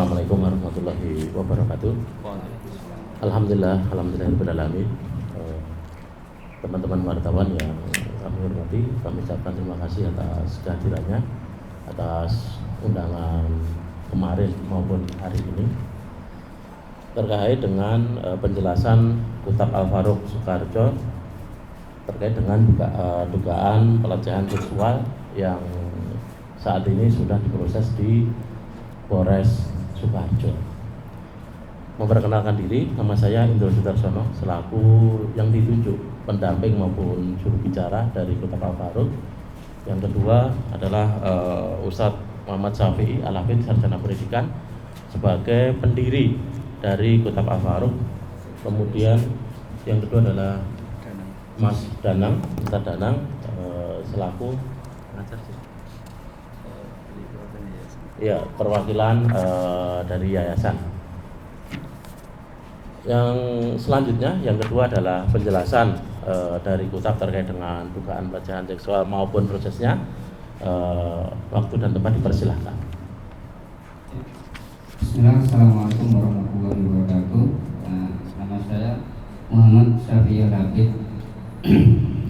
Assalamualaikum warahmatullahi wabarakatuh. Alhamdulillahirrahmanirrahim. Teman-teman wartawan yang kami hormati, kami ucapkan terima kasih atas kehadirannya, atas undangan kemarin maupun hari ini terkait dengan penjelasan Kutab Al-Faruq Soekarjo terkait dengan dugaan pelecehan seksual yang saat ini sudah diproses di Polres Sukoharjo. Memperkenalkan diri, nama saya Indro Sudarsono selaku yang ditunjuk pendamping maupun juru bicara dari Kutab Al-Faruq. Yang kedua adalah Ustadz Muhammad Syafi'i Al-Hafidh, Sarjana Pendidikan, sebagai pendiri dari Kutab Al-Faruq. Kemudian yang kedua adalah Mas Danang, Ustadz Danang, selaku ya, perwakilan dari yayasan. Yang selanjutnya, yang kedua adalah penjelasan dari Kutab terkait dengan dugaan pelecehan seksual maupun prosesnya. Waktu dan tempat dipersilahkan. Bismillah, Assalamualaikum warahmatullahi wabarakatuh. Nama saya Muhammad Syafi'i Al-Hafidh.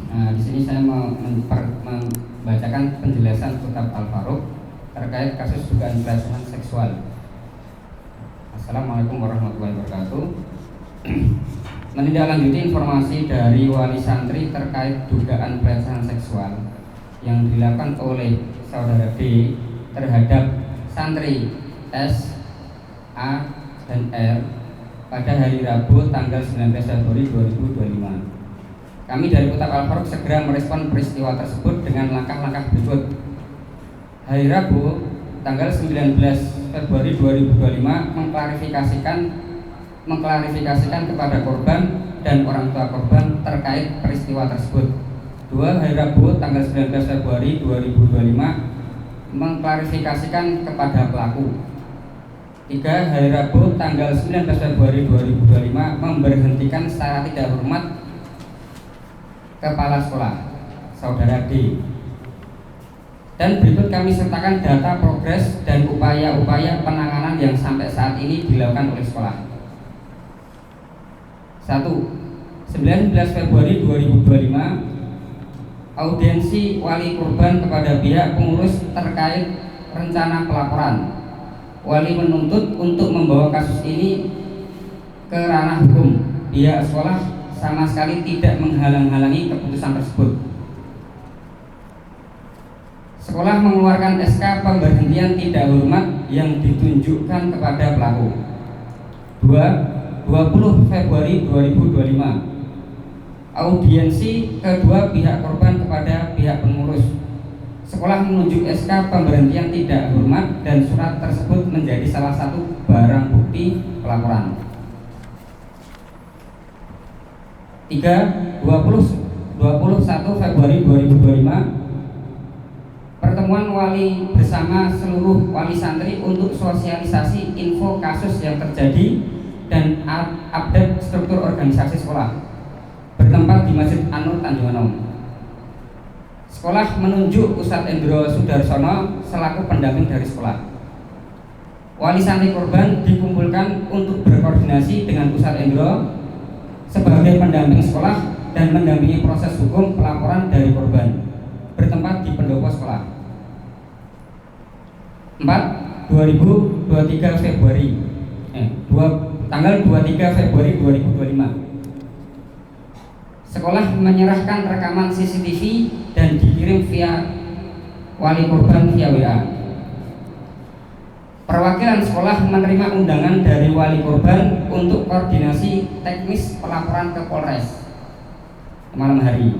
Di sini saya mau membacakan penjelasan Kutab Al-Faruq terkait kasus dugaan pelecehan seksual. Assalamualaikum warahmatullahi wabarakatuh. Menindaklanjuti informasi dari wali santri terkait dugaan pelecehan seksual yang dilakukan oleh saudara D terhadap santri S, A, dan R pada hari Rabu tanggal 19 Februari 2025. Kami dari Kutab Al-Faruq segera merespon peristiwa tersebut dengan langkah-langkah berikut. Hari Rabu tanggal 19 Februari 2025 mengklarifikasikan kepada korban dan orang tua korban terkait peristiwa tersebut. 2. Hari Rabu tanggal 19 Februari 2025 mengklarifikasikan kepada pelaku. 3. Hari Rabu tanggal 19 Februari 2025 memberhentikan secara tidak hormat kepala sekolah saudara D. Dan berikut kami sertakan data progres dan upaya-upaya penanganan yang sampai saat ini dilakukan oleh sekolah. 1. 19 Februari 2025, audiensi wali korban kepada pihak pengurus terkait rencana pelaporan. Wali menuntut untuk membawa kasus ini ke ranah hukum. Pihak sekolah sama sekali tidak menghalang-halangi keputusan tersebut. Sekolah mengeluarkan SK pemberhentian tidak hormat yang ditunjukkan kepada pelaku. 2. 20 Februari 2025, audiensi kedua pihak korban kepada pihak pengurus. Sekolah menunjuk SK pemberhentian tidak hormat dan surat tersebut menjadi salah satu barang bukti pelaporan. 3. 21 Februari 2025, pertemuan wali bersama seluruh wali santri untuk sosialisasi info kasus yang terjadi dan update struktur organisasi sekolah bertempat di Masjid An-Nur Tanjung Anom. Sekolah menunjuk Ustadz Indro Sudarsono selaku pendamping dari sekolah. Wali santri korban dikumpulkan untuk berkoordinasi dengan Ustadz Indro sebagai pendamping sekolah dan mendampingi proses hukum pelaporan dari korban bertempat di pendopo sekolah. 4. 2023 Februari tanggal 23 Februari 2025, sekolah menyerahkan rekaman CCTV dan dikirim via wali korban via WA. Perwakilan sekolah menerima undangan dari wali korban untuk koordinasi teknis pelaporan ke Polres malam hari.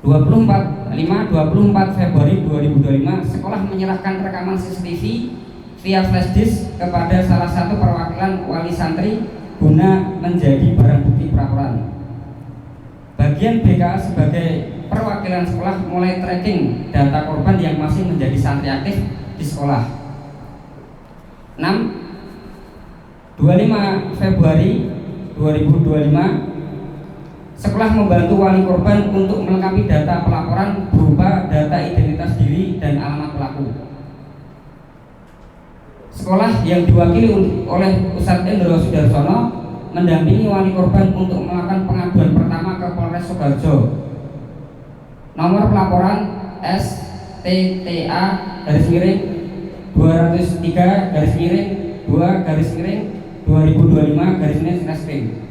24 Februari 2025, sekolah menyerahkan rekaman CCTV via flash disk kepada salah satu perwakilan wali santri guna menjadi barang bukti pelaporan. Bagian BK sebagai perwakilan sekolah mulai tracking data korban yang masih menjadi santri aktif di sekolah. 6. 25 Februari 2025, sekolah membantu wali korban untuk melengkapi data pelaporan berupa data identitas diri dan alamat pelaku. sekolah yang diwakili oleh Ustadz Endro Sudarsono mendampingi wali korban untuk melakukan pengaduan pertama ke Polres Sukoharjo. Nomor pelaporan STTA /2-3-2-2025-.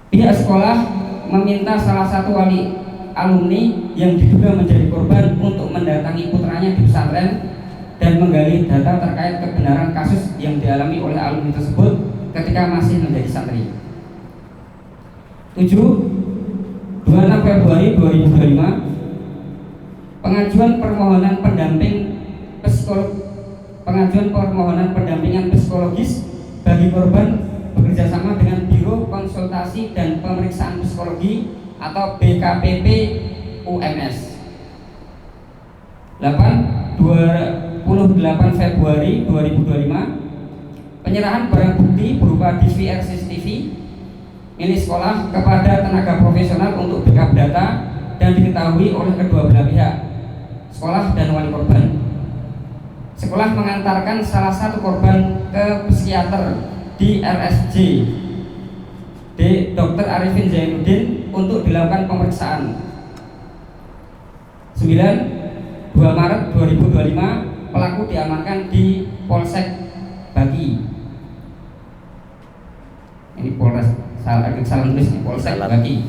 Pihak sekolah meminta salah satu wali alumni yang diduga menjadi korban untuk mendatangi putranya di pesantren dan menggali data terkait kebenaran kasus yang dialami oleh alumni tersebut ketika masih menjadi santri. 26 Februari 2025, pengajuan permohonan pendampingan psikologis bagi korban bekerjasama dengan Biro Konsultasi dan Pemeriksaan Psikologi atau BKPP UMS. 28 Februari 2025, penyerahan barang bukti berupa DVR CCTV milik sekolah kepada tenaga profesional untuk backup data dan diketahui oleh kedua belah pihak, sekolah dan wali korban. Sekolah mengantarkan salah satu korban ke psikiater di RSJ Dr. Arifin Zainuddin untuk dilakukan pemeriksaan. 2 Maret 2025, pelaku diamankan di Polsek Baki. Ini Polres salah tulis di Polsek Baki.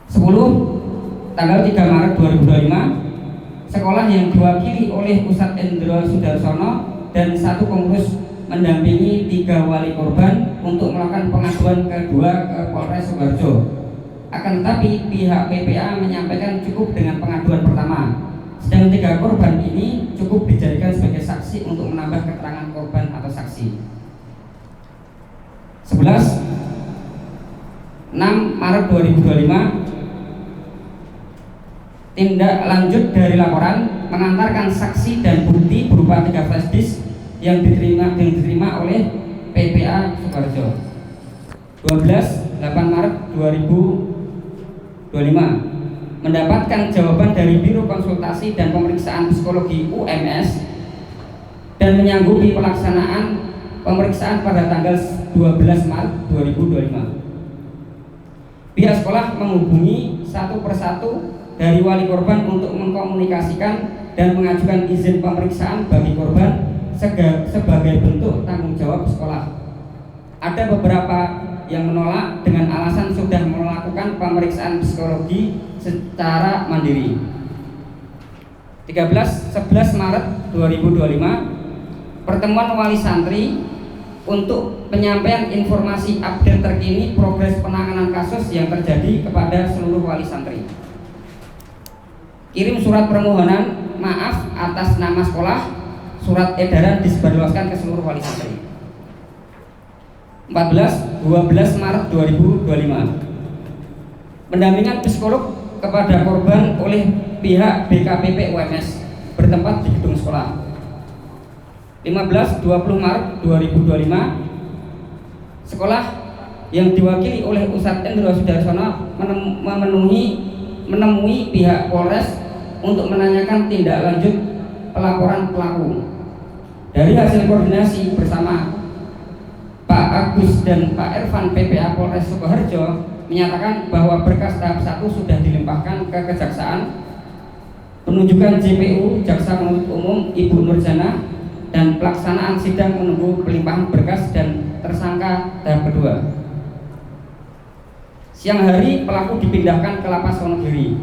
10 tanggal 3 Maret 2025, sekolah yang diwakili oleh Ustadz Endro Sudarsono dan satu pengurus mendampingi 3 wali korban untuk melakukan pengaduan kedua ke Polres Sukoharjo. Akan tetapi pihak PPA menyampaikan cukup dengan pengaduan pertama, sedang 3 korban ini cukup dijadikan sebagai saksi untuk menambah keterangan korban atau saksi. 6 Maret 2025, tindak lanjut dari laporan mengantarkan saksi dan bukti berupa 3 flash disk yang diterima oleh PPA Sukoharjo. 8 Maret 2025, mendapatkan jawaban dari Biro Konsultasi dan Pemeriksaan Psikologi UMS dan menyanggupi pelaksanaan pemeriksaan pada tanggal 12 Maret 2025. Pihak sekolah menghubungi satu persatu dari wali korban untuk mengkomunikasikan dan mengajukan izin pemeriksaan bagi korban sebagai bentuk tanggung jawab sekolah. Ada beberapa yang menolak dengan alasan sudah melakukan pemeriksaan psikologi secara mandiri. 11 Maret 2025, pertemuan wali santri untuk penyampaian informasi update terkini progres penanganan kasus yang terjadi kepada seluruh wali santri. Kirim surat permohonan maaf atas nama sekolah. Surat edaran disebarluaskan ke seluruh wali santri. 12 Maret 2025, pendampingan psikolog kepada korban oleh pihak BKPP UMS bertempat di gedung sekolah. 15-20 Maret 2025, sekolah yang diwakili oleh Ustadz Endro Sudarsono menemui pihak Polres untuk menanyakan tindak lanjut pelaporan pelaku. Dari hasil koordinasi bersama Pak Agus dan Pak Irfan PPA Polres Sukoharjo menyatakan bahwa berkas tahap 1 sudah dilimpahkan ke Kejaksaan. Penunjukan JPU Jaksa Penuntut Umum Ibu Nurjana dan pelaksanaan sidang menunggu pelimpahan berkas dan tersangka tahap kedua. Siang hari pelaku dipindahkan ke Lapas Wonogiri.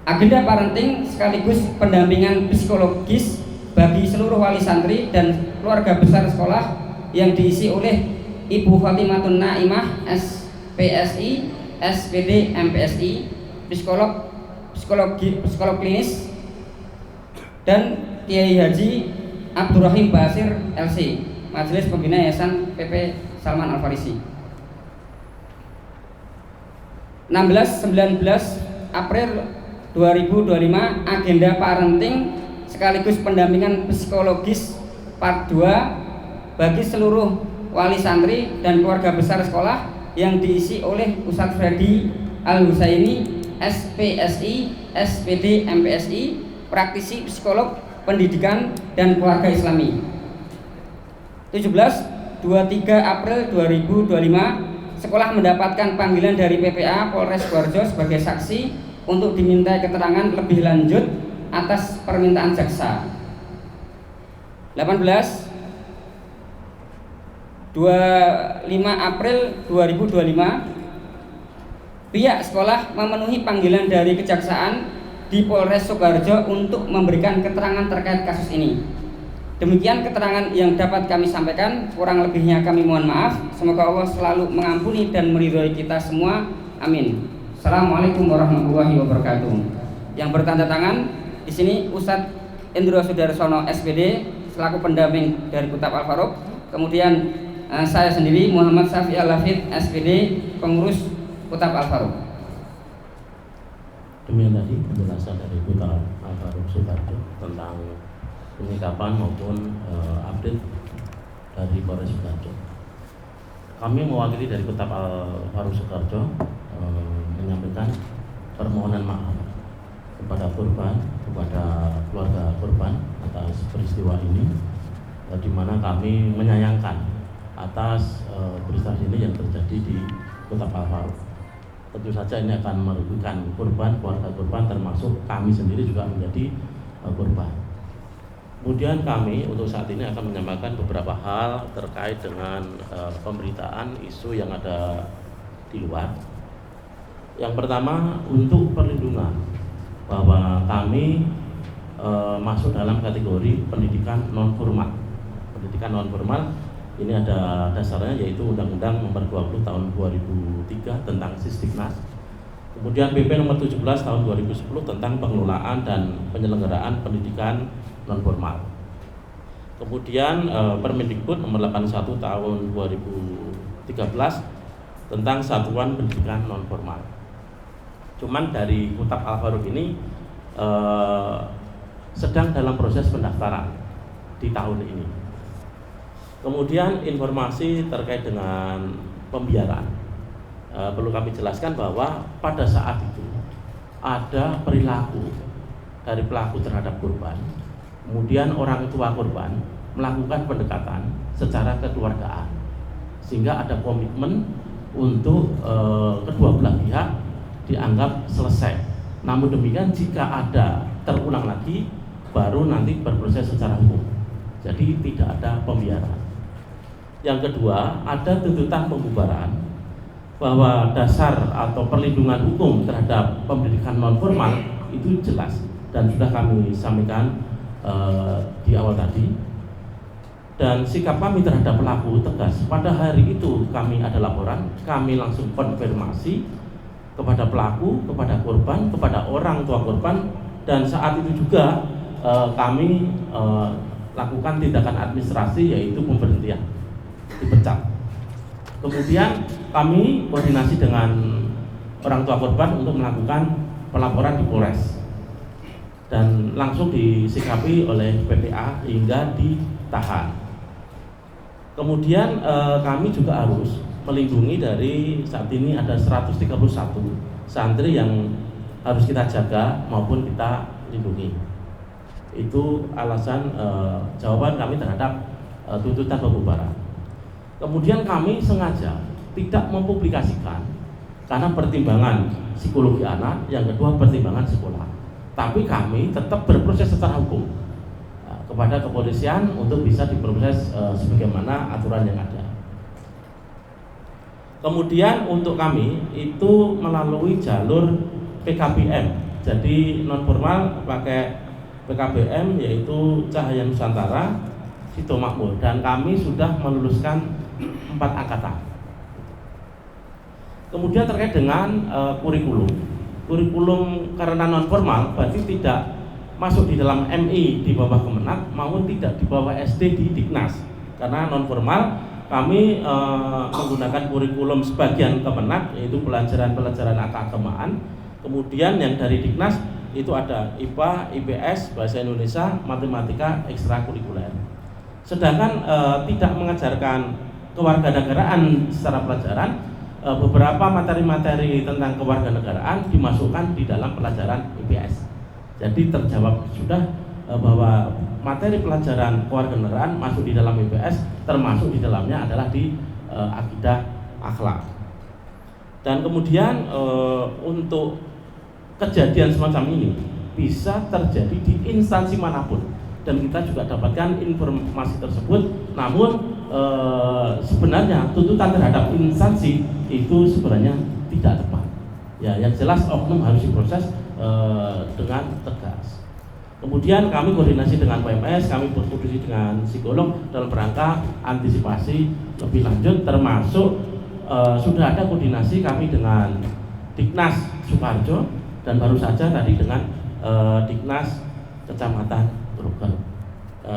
Agenda parenting sekaligus pendampingan psikologis bagi seluruh wali santri dan keluarga besar sekolah yang diisi oleh Ibu Khotimatun Naimah SPSI, SPD MPSI, psikolog klinis, dan Kiai Haji Abdurrahim Basir LC, Majelis Pembina Yayasan PP Salman Al Farisi. 16-19 April 2025, agenda parenting sekaligus pendampingan psikologis part 2 bagi seluruh wali santri dan keluarga besar sekolah yang diisi oleh Ustadz Freddy Al Husaini SPSI, SPD MPSI, praktisi psikolog pendidikan dan keluarga Islami. 23 April 2025, sekolah mendapatkan panggilan dari PPA Polres Sidoarjo sebagai saksi untuk dimintai keterangan lebih lanjut atas permintaan jaksa. 25 April 2025, pihak sekolah memenuhi panggilan dari kejaksaan di Polres Sidoarjo untuk memberikan keterangan terkait kasus ini. Demikian keterangan yang dapat kami sampaikan, kurang lebihnya kami mohon maaf. Semoga Allah selalu mengampuni dan meridhoi kita semua. Amin. Assalamualaikum warahmatullahi wabarakatuh. Yang bertanda tangan di sini Ustadz Indro Sudarsono SPD selaku pendamping dari Kutab Al-Faruq. Kemudian saya sendiri Muhammad Safi Al-Hafid SPD pengurus Kutab Al-Faruq. Demikian tadi penjelasan dari Kutab Al-Faruq Sidoarjo tentang penyikapan maupun update dari Polres Sidoarjo. Kami mewakili dari Kutab Al-Faruq Sidoarjo menyampaikan permohonan maaf kepada korban, kepada keluarga korban atas peristiwa ini, di mana kami menyayangkan atas peristiwa ini yang terjadi di Kutab Al-Faruq. Tentu saja ini akan merugikan korban, keluarga korban, termasuk kami sendiri juga menjadi korban. Kemudian kami untuk saat ini akan menyampaikan beberapa hal terkait dengan pemberitaan isu yang ada di luar. Yang pertama, untuk perlindungan, bahwa kami masuk dalam kategori pendidikan non formal. Pendidikan non formal ini ada dasarnya yaitu Undang-Undang Nomor 20 Tahun 2003 tentang Sisdiknas. Kemudian PP Nomor 17 Tahun 2010 tentang pengelolaan dan penyelenggaraan pendidikan non formal. Kemudian Permendikbud Nomor 81 Tahun 2013 tentang Satuan Pendidikan Non Formal. Cuman dari Kutab Al-Faruq ini sedang dalam proses pendaftaran di tahun ini. Kemudian informasi terkait dengan pembiaran, perlu kami jelaskan bahwa pada saat itu ada perilaku dari pelaku terhadap korban. Kemudian orang tua korban melakukan pendekatan secara kekeluargaan, sehingga ada komitmen untuk kedua belah pihak dianggap selesai. Namun demikian jika ada terulang lagi, baru nanti berproses secara hukum. Jadi tidak ada pembiaran. Yang kedua, ada tuntutan pembubaran, bahwa dasar atau perlindungan hukum terhadap pendidikan non formal itu jelas dan sudah kami sampaikan di awal tadi. Dan sikap kami terhadap pelaku tegas. Pada hari itu kami ada laporan, kami langsung konfirmasi kepada pelaku, kepada korban, kepada orang tua korban, dan saat itu juga kami lakukan tindakan administrasi yaitu pemberhentian, dipecat. Kemudian kami koordinasi dengan orang tua korban untuk melakukan pelaporan di Polres dan langsung disikapi oleh PPA hingga ditahan. Kemudian kami juga harus melindungi dari saat ini ada 131 santri yang harus kita jaga maupun kita lindungi. Itu alasan jawaban kami terhadap tuntutan pembubaran. Kemudian kami sengaja tidak mempublikasikan karena pertimbangan psikologi anak, yang kedua pertimbangan sekolah. Tapi kami tetap berproses secara hukum kepada kepolisian untuk bisa diproses sebagaimana aturan yang ada. Kemudian untuk kami itu melalui jalur PKBM. Jadi non formal pakai PKBM yaitu Cahaya Nusantara, Sido Makmur, dan kami sudah meluluskan 4 angkatan. Kemudian terkait dengan kurikulum karena non formal berarti tidak masuk di dalam MI di bawah Kemenak maupun tidak di bawah SD di Diknas. Karena non formal kami menggunakan kurikulum sebagian Kemenak yaitu pelajaran-pelajaran keagamaan. Kemudian yang dari Diknas itu ada IPA, IPS, Bahasa Indonesia, Matematika, ekstrakurikuler. Sedangkan tidak mengajarkan kewarganegaraan secara pelajaran, beberapa materi-materi tentang kewarganegaraan dimasukkan di dalam pelajaran IPS. Jadi terjawab sudah bahwa materi pelajaran kewarganegaraan masuk di dalam IPS, termasuk di dalamnya adalah di akidah akhlak. Dan kemudian untuk kejadian semacam ini bisa terjadi di instansi manapun, dan kita juga dapatkan informasi tersebut. Namun sebenarnya tuntutan terhadap instansi itu sebenarnya tidak tepat. Ya, yang jelas oknum harus diproses dengan tegas. Kemudian kami koordinasi dengan PMS, kami berdiskusi dengan psikolog dalam rangka antisipasi lebih lanjut, termasuk sudah ada koordinasi kami dengan Diknas Sukoharjo dan baru saja tadi dengan Diknas Kecamatan Grogol.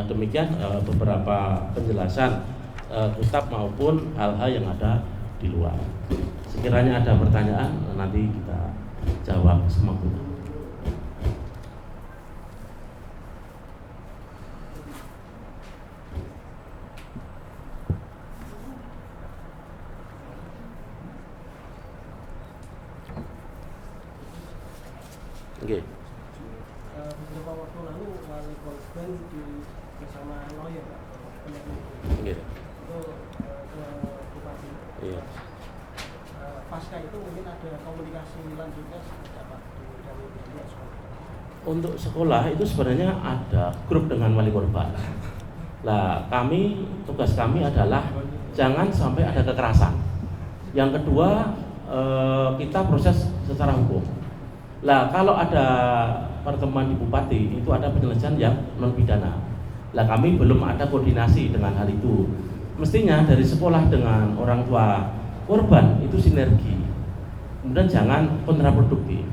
Demikian beberapa penjelasan kitab maupun hal-hal yang ada di luar. Sekiranya ada pertanyaan, nanti kita jawab semampunya. Oke. Beberapa waktu lalu wali korban bersama lawyer Pak, Oke. itu ke bupati. Iya. Pasca itu mungkin ada komunikasi lanjutnya seperti apa dari pihak sekolah? Untuk sekolah itu sebenarnya ada grup dengan wali korban. Nah, tugas kami adalah jangan sampai ada kekerasan. Yang kedua, kita proses secara hukum. Lah, kalau ada pertemuan di bupati itu ada penyelesaian yang non pidana. Lah, kami belum ada koordinasi dengan hal itu. Mestinya dari sekolah dengan orang tua korban itu sinergi. Kemudian jangan kontraproduktif.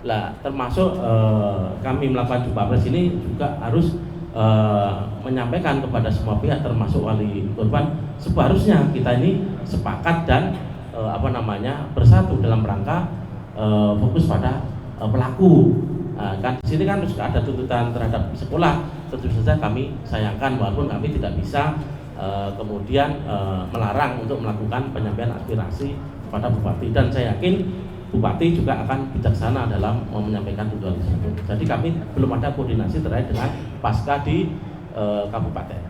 Lah, termasuk kami melakukan jumpa pers ini juga harus menyampaikan kepada semua pihak termasuk wali korban, seharusnya kita ini sepakat dan bersatu dalam rangka fokus pada pelaku. Nah, kan di sini kan ada tuntutan terhadap sekolah, tentu saja kami sayangkan walaupun kami tidak bisa kemudian melarang untuk melakukan penyampaian aspirasi kepada bupati, dan saya yakin bupati juga akan bijaksana dalam menyampaikan tuntutan tersebut. Jadi kami belum ada koordinasi terkait dengan pasca di kabupaten.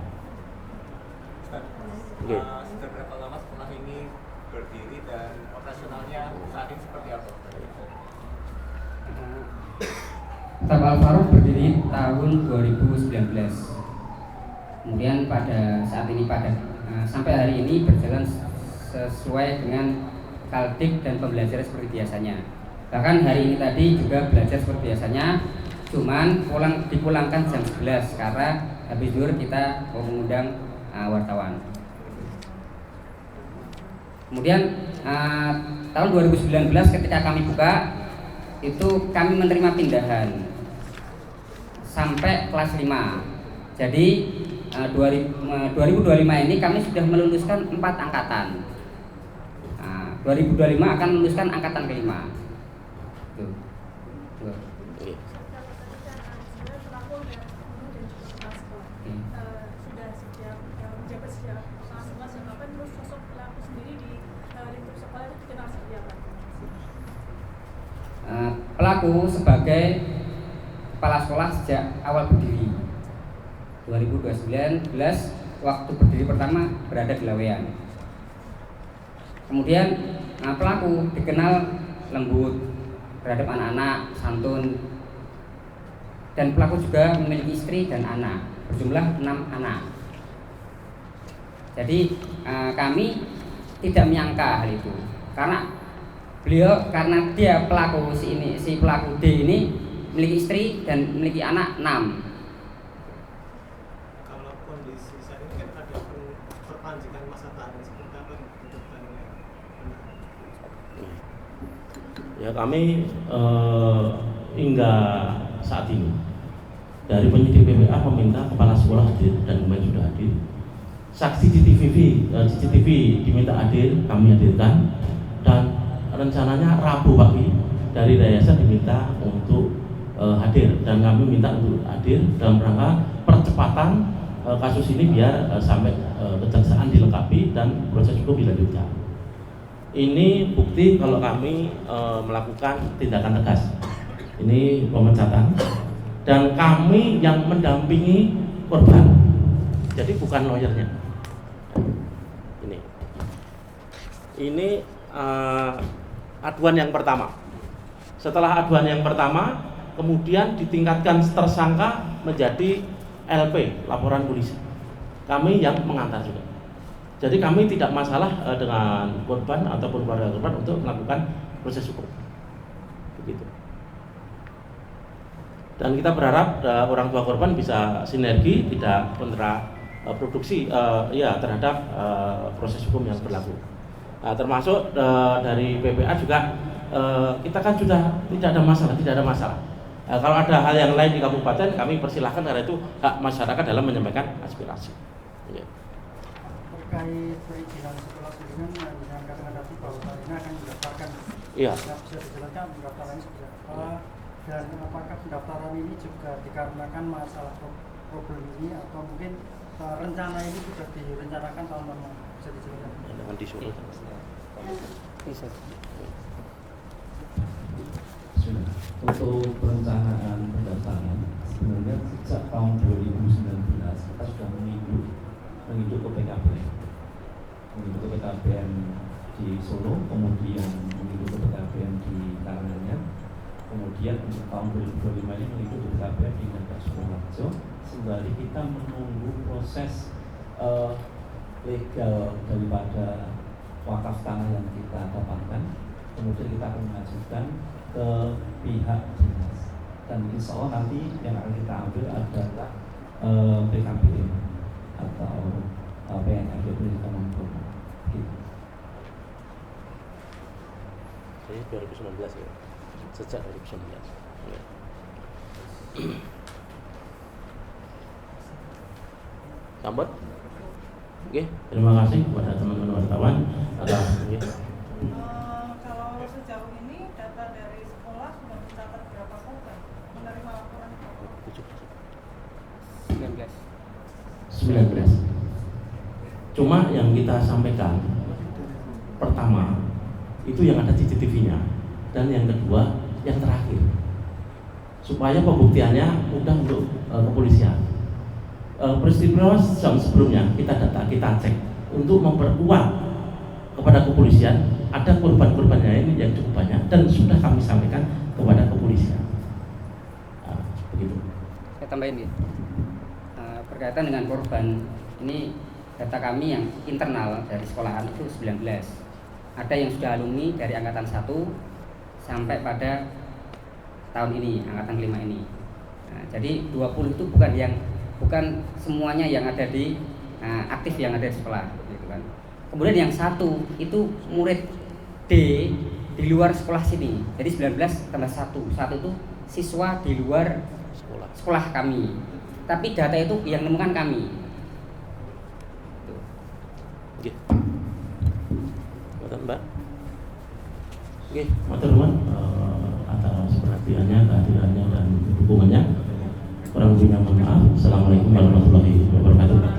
Sudah berapa lama sekolah ini berdiri dan operasionalnya saat ini seperti apa? Tab Al-Faruq berdiri tahun 2019. Kemudian pada saat ini sampai hari ini berjalan sesuai dengan kaldik dan pembelajaran seperti biasanya. Bahkan hari ini tadi juga belajar seperti biasanya, cuman dipulangkan jam 11 karena habis zuhur kita mau mengundang wartawan. Kemudian tahun 2019 ketika kami buka itu kami menerima pindahan sampai kelas 5. Jadi 2025 ini kami sudah meluluskan 4 angkatan. 2025 akan meluluskan angkatan ke-5. Tuh. Pelaku sebagai kepala sekolah sejak awal berdiri 2019 waktu berdiri pertama berada di Laweyan. Kemudian pelaku dikenal lembut terhadap anak-anak, santun, dan pelaku juga memiliki istri dan anak, berjumlah 6 anak. Jadi kami tidak menyangka hal itu karena dia pelaku si pelaku D ini memiliki istri dan memiliki anak 6. Kalau kondisi saat ini kan ada perpanjangan masa tahanan seperti apa untuk tandingnya? Ya, kami hingga saat ini dari penyidik PPA meminta kepala sekolah hadir dan kemarin sudah hadir. Saksi CCTV diminta hadir, kami hadirkan, dan rencananya Rabu pagi dari yayasan diminta untuk hadir, dan kami minta untuk hadir dalam rangka percepatan kasus ini biar sampai kejaksaan dilengkapi dan proses hukum dilanjutkan. Ini bukti kalau kami melakukan tindakan tegas. Ini pemecatan dan kami yang mendampingi korban. Jadi bukan lawyernya. Ini aduan yang pertama. Setelah aduan yang pertama, kemudian ditingkatkan tersangka menjadi LP, laporan polisi. Kami yang mengantar juga. Jadi kami tidak masalah dengan korban ataupun keluarga korban untuk melakukan proses hukum. Begitu. Dan kita berharap orang tua korban bisa sinergi, tidak kontraproduksi terhadap proses hukum yang berlaku. Termasuk dari PPA juga kita kan sudah tidak ada masalah. Kalau ada hal yang lain di kabupaten kami persilahkan, karena itu hak masyarakat dalam menyampaikan aspirasi. Ya. Terkait perizinan sekolah sebelumnya yang kata-kata bahwa ini akan mendaftarkan. Iya. Bisa dijelaskan pendaftarannya seperti apa, dan apakah pendaftaran ini juga dikarenakan masalah problem ini atau mungkin rencana ini sudah direncanakan tahun lalu? Bisa dijelaskan? Jangan disuruh. Bisa. Untuk perencanaan pendaftaran sebenarnya sejak tahun 2019 kita sudah menginduk ke PKBM di Solo, kemudian menginduk ke PKBM di Karanganyar, kemudian untuk tahun 2025 ini menginduk ke PKBM di Nagara Sukoharjo. Sembari kita menunggu proses legal daripada wakaf tanah yang kita dapatkan, kemudian kita akan mengajukan ke pihak dinas, dan insya Allah nanti yang akan kita ambil adalah PKBM atau PNF Pendidikan Non-Formal. Gitu. Jadi 2019 ya, sejak 2019. Ya. Sambut. Oke, terima kasih kepada teman-teman wartawan atas kalau sejauh ini data dari sekolah sudah mencatat berapa korban menerima laporan? 19. Cuma yang kita sampaikan pertama itu yang ada CCTV-nya, dan yang kedua yang terakhir, supaya pembuktiannya mudah untuk kepolisian. Peristiwa jam sebelumnya kita cek untuk memperkuat kepada kepolisian, ada korban-korbannya ini yang cukup banyak dan sudah kami sampaikan kepada kepolisian. Begitu. Saya tambahin ya. Berkaitan dengan korban, ini data kami yang internal dari sekolahan itu 19. Ada yang sudah alumni dari angkatan 1 sampai pada tahun ini, angkatan 5 ini. Nah, jadi 20 itu bukan semuanya yang ada di aktif yang ada di sekolah, gitu kan. Kemudian yang 1 itu murid D di luar sekolah sini. Jadi 19 tambah 1 itu siswa di luar sekolah kami. Tapi data itu yang nemukan kami. Oke. Mbak. Oke, matur nuwun atas perhatiannya, kehadirannya dan dukungannya. Kurang lebihnya mohon maaf. Assalamualaikum warahmatullahi wabarakatuh.